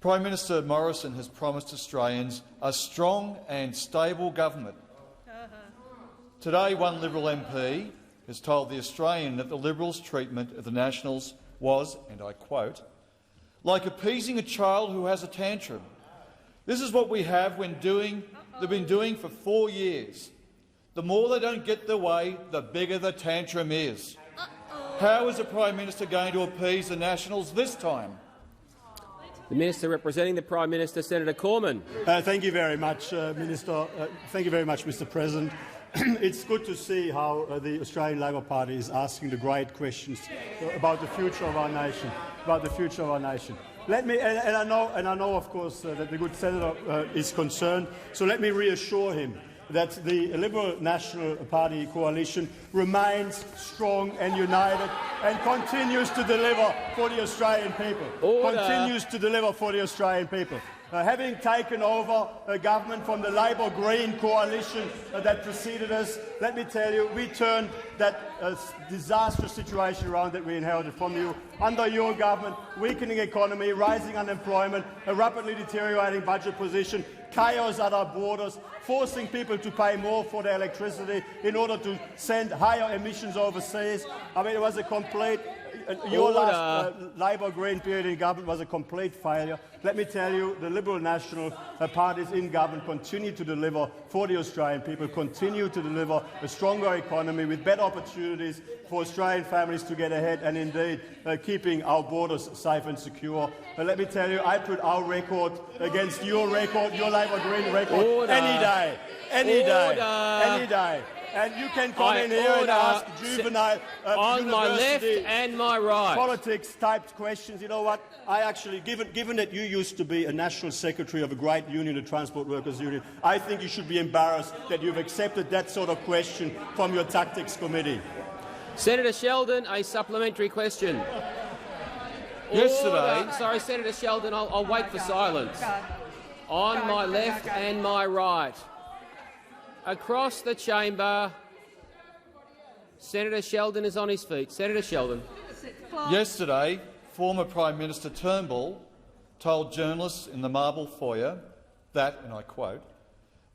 Prime Minister Morrison has promised Australians a strong and stable government. Today, one Liberal MP has told The Australian that the Liberals' treatment of the Nationals was, and I quote, like appeasing a child who has a tantrum. This is what we have they've been doing for 4 years. The more they don't get their way, the bigger the tantrum is. How is the Prime Minister going to appease the Nationals this time? The Minister representing the Prime Minister, Senator Cormann. Thank you very much, Minister. Thank you very much, Mr. President. It's good to see how the Australian Labor Party is asking the great questions about the future of our nation. Let me, and I know, of course, that the good senator is concerned. So let me reassure him that the Liberal National Party coalition remains strong and united and continues to deliver for the Australian people. Having taken over a government from the Labor-Green coalition that preceded us, let me tell you, we turned that disastrous situation around that we inherited from you. Under your government, weakening economy, rising unemployment, a rapidly deteriorating budget position, chaos at our borders, forcing people to pay more for their electricity in order to send higher emissions overseas. I mean, it was a complete your last Labor-Green period in government was a complete failure. Let me tell you, the Liberal National parties in government continue to deliver for the Australian people, continue to deliver a stronger economy with better opportunities for Australian families to get ahead and indeed keeping our borders safe and secure. Let me tell you, I put our record against your record, your Labor-Green record, any day. And you can come in here and ask juvenile on my left and my right politics-type questions. You know what? I actually, given that you used to be a national secretary of a great union, the Transport Workers Union, I think you should be embarrassed that you've accepted that sort of question from your tactics committee. Senator Sheldon, a supplementary question. Yesterday, sorry, Senator Sheldon, I'll wait for silence. On my left and my right. Across the chamber, Senator Sheldon is on his feet. Senator Sheldon. Yesterday, former Prime Minister Turnbull told journalists in the Marble foyer that, and I quote,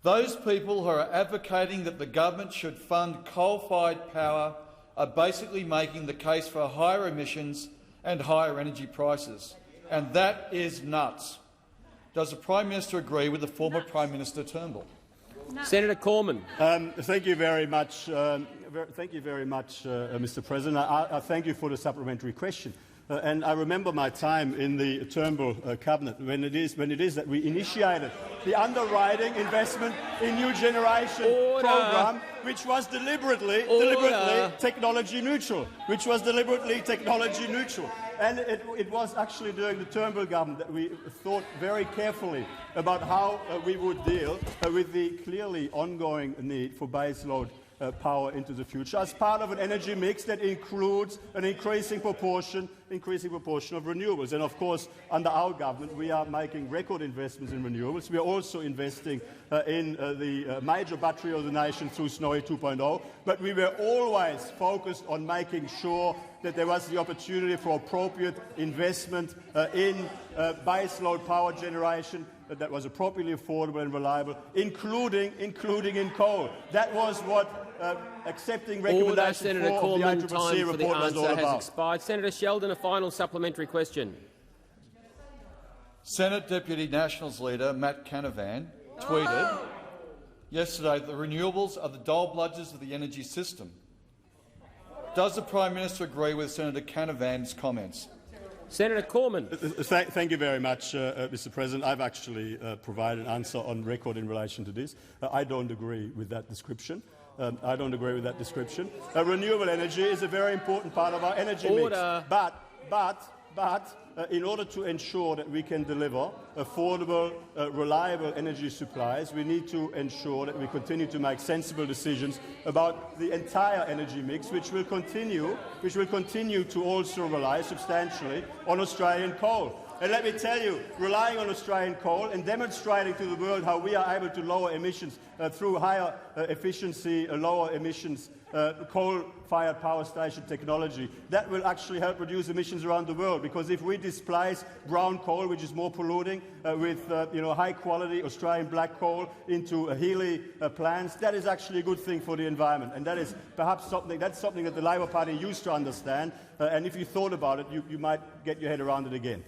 those people who are advocating that the government should fund coal-fired power are basically making the case for higher emissions and higher energy prices. And that is nuts. Does the Prime Minister agree with the former Prime Minister Turnbull? No. Senator Cormann. Thank you very much, Mr. President. I thank you for the supplementary question. And I remember my time in the Turnbull cabinet when it is that we initiated the underwriting investment in new generation program, which was deliberately technology neutral. And it was actually during the Turnbull government that we thought very carefully about how we would deal with the clearly ongoing need for baseload power into the future as part of an energy mix that includes an increasing proportion of renewables. And of course, under our government, we are making record investments in renewables. We are also investing in the major battery of the nation through Snowy 2.0, but we were always focused on making sure that there was the opportunity for appropriate investment in baseload power generation that was appropriately affordable and reliable, including in coal. That was what accepting recommendations Senator Cormann, the time ICCC for the report was all answer has about. expired. Senator Sheldon, a final supplementary question. Senate Deputy Nationals leader Matt Canavan tweeted yesterday that the renewables are the dole bludgers of the energy system. Does the Prime Minister agree with Senator Canavan's comments? Senator Cormann. Thank you very much, Mr. President. I've actually provided an answer on record in relation to this. I don't agree with that description. Renewable energy is a very important part of our energy mix. But in order to ensure that we can deliver affordable, reliable energy supplies, we need to ensure that we continue to make sensible decisions about the entire energy mix, which will continue to also rely substantially on Australian coal. And let me tell you, relying on Australian coal and demonstrating to the world how we are able to lower emissions through higher efficiency, lower emissions coal-fired power station technology. That will actually help reduce emissions around the world, because if we displace brown coal, which is more polluting, with high-quality Australian black coal into Healy plants, that is actually a good thing for the environment. And that is perhaps something that the Labor Party used to understand. And if you thought about it, you might get your head around it again.